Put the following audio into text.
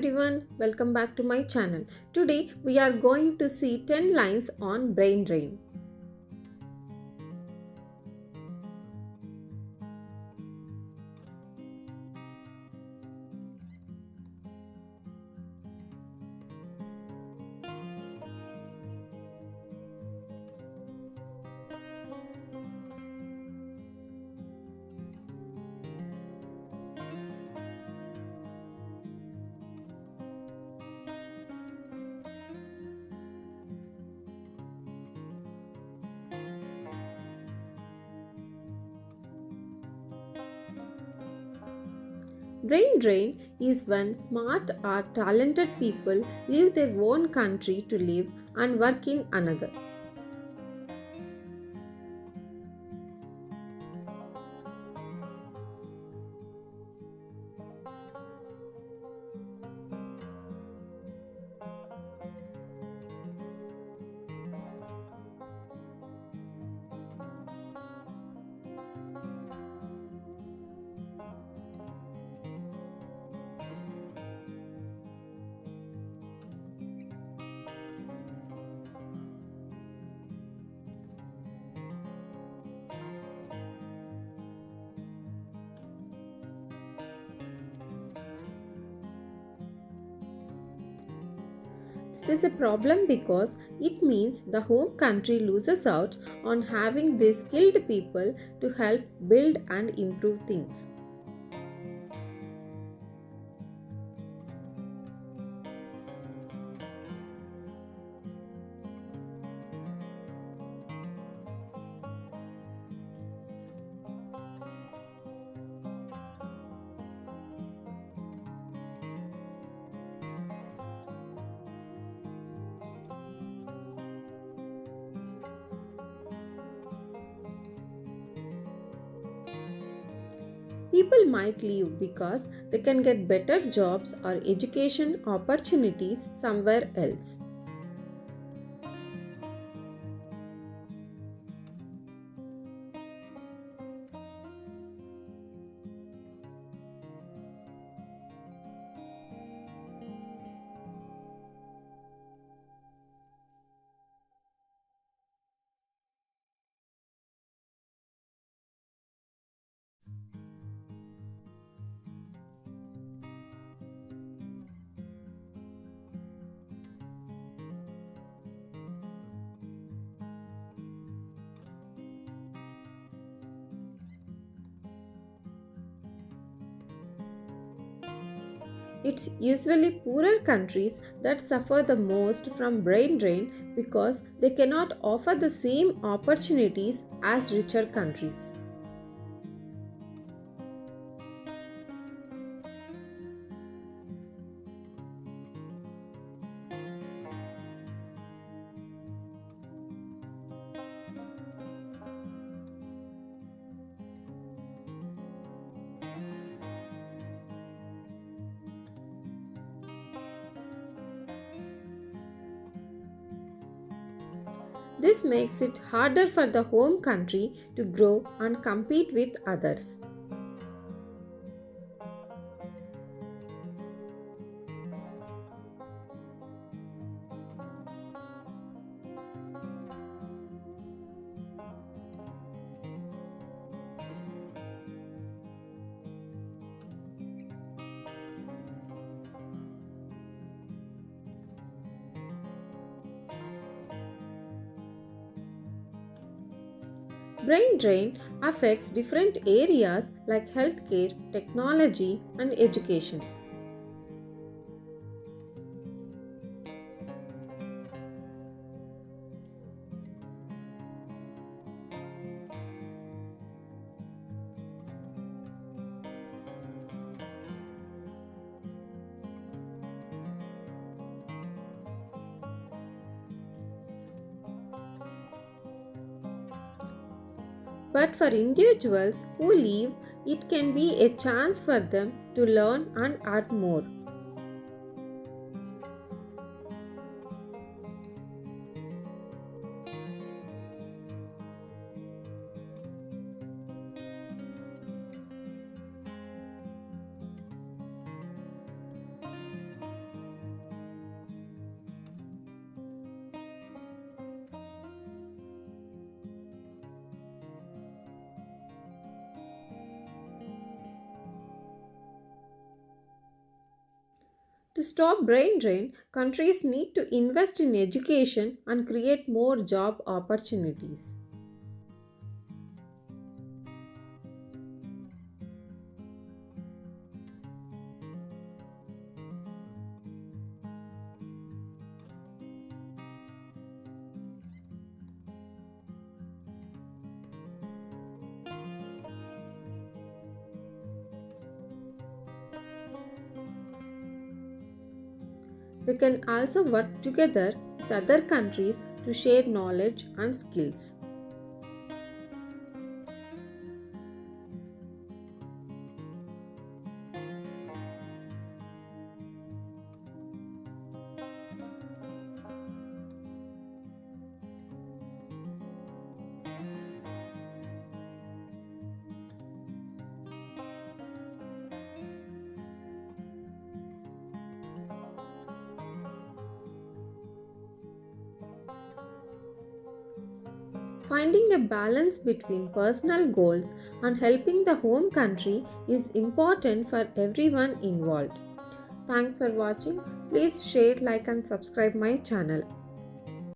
everyone, welcome back to my channel. Today we are going to see 10 lines on brain drain. Brain drain is when smart or talented people leave their own country to live and work in another. This is a problem because it means the home country loses out on having these skilled people to help build and improve things. People might leave because they can get better jobs or education opportunities somewhere else. It's usually poorer countries that suffer the most from brain drain because they cannot offer the same opportunities as richer countries. This makes it harder for the home country to grow and compete with others. Brain drain affects different areas like healthcare, technology, and education. But for individuals who leave, it can be a chance for them to learn and earn more. To stop brain drain, countries need to invest in education and create more job opportunities. They can also work together with other countries to share knowledge and skills. Finding a balance between personal goals and helping the home country is important for everyone involved. Thanks for watching. Please share, like, and subscribe my channel.